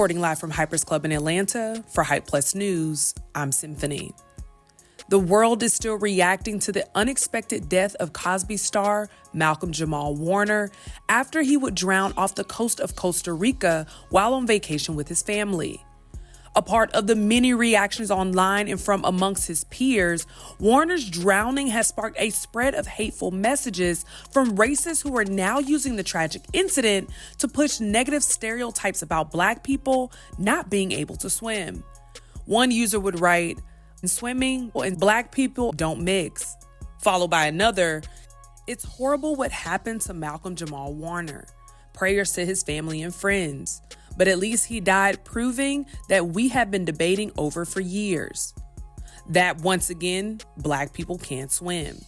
Reporting live from Hypers Club in Atlanta for Hype Plus News, I'm Symphony. The world is still reacting to the unexpected death of Cosby star Malcolm-Jamal Warner after he would drown off the coast of Costa Rica while on vacation with his family. A part of the many reactions online and from amongst his peers, Warner's drowning has sparked a spread of hateful messages from racists who are now using the tragic incident to push negative stereotypes about Black people not being able to swim. One user would write, "Swimming and Black people don't mix," followed by another, "It's horrible what happened to Malcolm-Jamal Warner. Prayers to his family and friends. But at least he died proving that we have been debating over for years. That once again, Black people can't swim."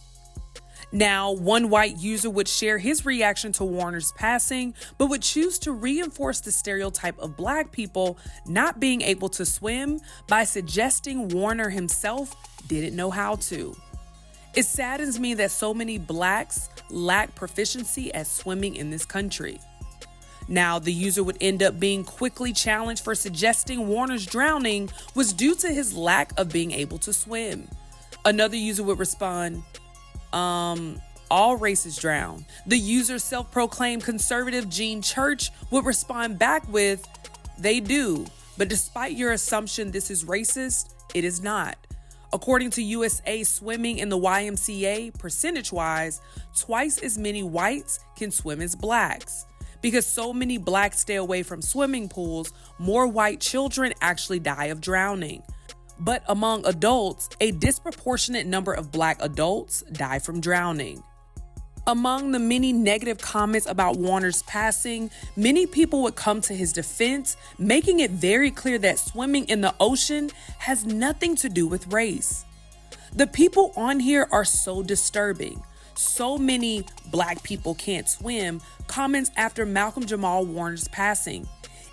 Now, one white user would share his reaction to Warner's passing, but would choose to reinforce the stereotype of Black people not being able to swim by suggesting Warner himself didn't know how to. It saddens me that so many Blacks lack proficiency at swimming in this country. Now, the user would end up being quickly challenged for suggesting Warner's drowning was due to his lack of being able to swim. Another user would respond, all races drown. The user's self-proclaimed conservative Gene Church would respond back with, "They do, but despite your assumption this is racist, it is not. According to USA Swimming in the YMCA, percentage-wise, twice as many whites can swim as Blacks. Because so many Blacks stay away from swimming pools, more white children actually die of drowning. But among adults, a disproportionate number of Black adults die from drowning." Among the many negative comments about Warner's passing, many people would come to his defense, making it very clear that swimming in the ocean has nothing to do with race. The people on here are so disturbing. So many Black people can't swim comments after Malcolm-Jamal Warner's passing.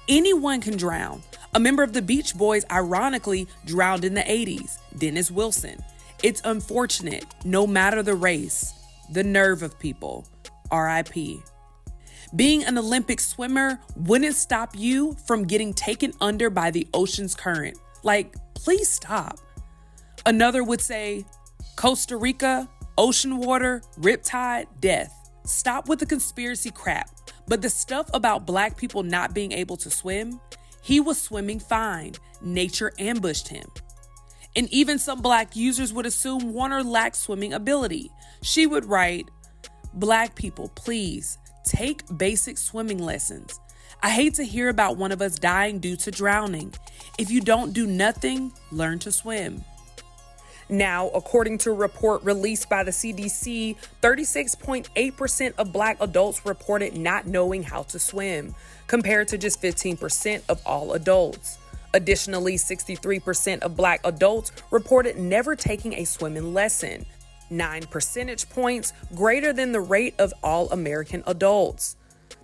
Anyone can drown. A member of the Beach Boys ironically drowned in the 80s, Dennis Wilson. It's unfortunate, no matter the race. The nerve of people. RIP. Being an Olympic swimmer wouldn't stop you from getting taken under by the ocean's current. Like, please stop. Another would say, Costa Rica, ocean water, riptide, death. Stop with the conspiracy crap. But the stuff about Black people not being able to swim, he was swimming fine. Nature ambushed him. And even some Black users would assume Warner lacked swimming ability. She would write, "Black people, please take basic swimming lessons. I hate to hear about one of us dying due to drowning. If you don't do nothing, learn to swim." Now, according to a report released by the CDC, 36.8% of Black adults reported not knowing how to swim, compared to just 15% of all adults. Additionally, 63% of Black adults reported never taking a swimming lesson, 9 percentage points greater than the rate of all American adults.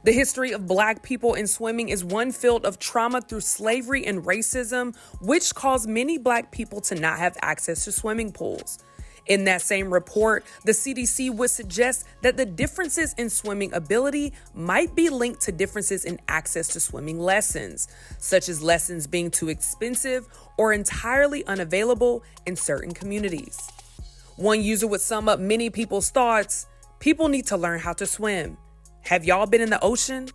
The history of Black people in swimming is one filled of trauma through slavery and racism, which caused many Black people to not have access to swimming pools. In that same report, the CDC would suggest that the differences in swimming ability might be linked to differences in access to swimming lessons, such as lessons being too expensive or entirely unavailable in certain communities. One user would sum up many people's thoughts: "People need to learn how to swim. Have y'all been in the ocean?"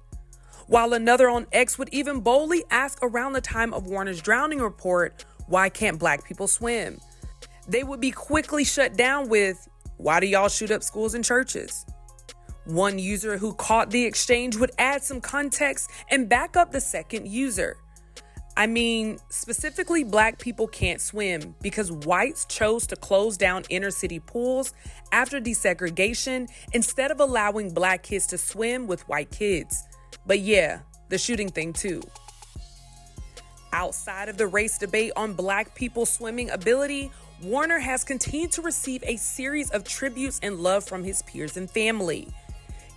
While another on X would even boldly ask around the time of Warner's drowning report, "Why can't Black people swim?" They would be quickly shut down with, "Why do y'all shoot up schools and churches?" One user who caught the exchange would add some context and back up the second user. "I mean, specifically Black people can't swim because whites chose to close down inner city pools after desegregation instead of allowing Black kids to swim with white kids. But yeah, the shooting thing too." Outside of the race debate on Black people's swimming ability, Warner has continued to receive a series of tributes and love from his peers and family.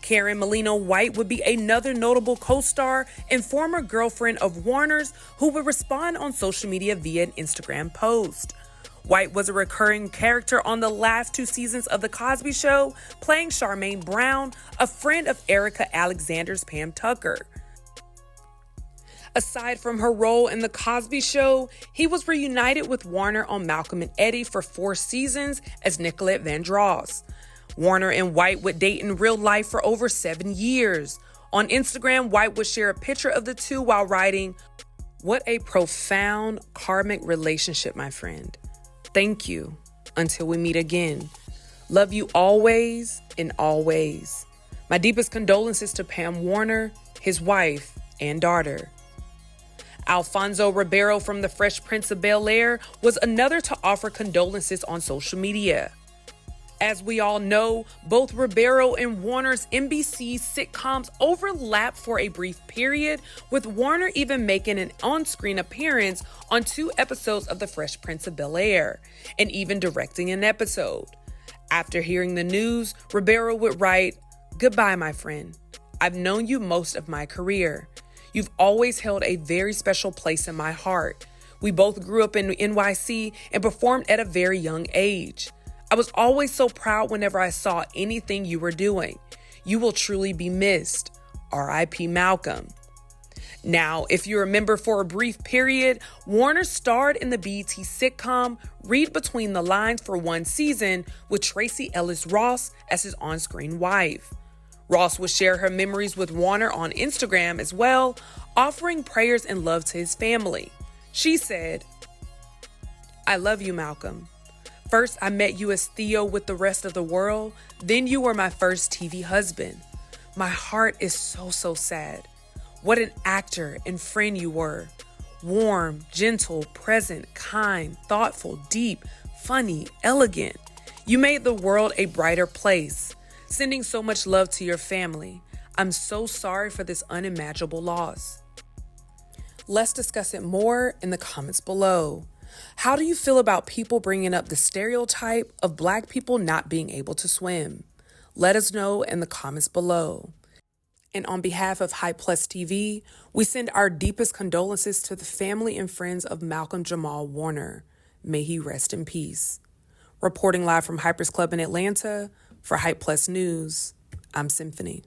Karen Molino White would be another notable co-star and former girlfriend of Warner's who would respond on social media via an Instagram post. White was a recurring character on the last 2 seasons of The Cosby Show, playing Charmaine Brown, a friend of Erica Alexander's Pam Tucker. Aside from her role in The Cosby Show, he was reunited with Warner on Malcolm and Eddie for 4 seasons as Nicolette Vandross. Warner and White would date in real life for over 7 years. On Instagram, White would share a picture of the two while writing, "What a profound karmic relationship, my friend. Thank you. Until we meet again. Love you always in all ways. My deepest condolences to Pam Warner, his wife, and daughter." Alfonso Ribeiro from The Fresh Prince of Bel-Air was another to offer condolences on social media. As we all know, both Ribeiro and Warner's NBC sitcoms overlapped for a brief period, with Warner even making an on-screen appearance on 2 episodes of The Fresh Prince of Bel-Air, and even directing an episode. After hearing the news, Ribeiro would write, "Goodbye, my friend. I've known you most of my career. You've always held a very special place in my heart. We both grew up in NYC and performed at a very young age. I was always so proud whenever I saw anything you were doing. You will truly be missed. R.I.P. Malcolm." Now, if you remember, for a brief period, Warner starred in the BET sitcom Read Between the Lines for 1 season with Tracee Ellis Ross as his on-screen wife. Ross would share her memories with Warner on Instagram as well, offering prayers and love to his family. She said, "I love you, Malcolm. First, I met you as Theo with The Rest of the World. Then you were my first TV husband. My heart is so sad. What an actor and friend you were. Warm, gentle, present, kind, thoughtful, deep, funny, elegant. You made the world a brighter place. Sending so much love to your family. I'm so sorry for this unimaginable loss." Let's discuss it more in the comments below. How do you feel about people bringing up the stereotype of Black people not being able to swim? Let us know in the comments below. And on behalf of Hype Plus TV, we send our deepest condolences to the family and friends of Malcolm-Jamal Warner. May he rest in peace. Reporting live from Hypers Club in Atlanta, for Hype Plus News, I'm Symphony.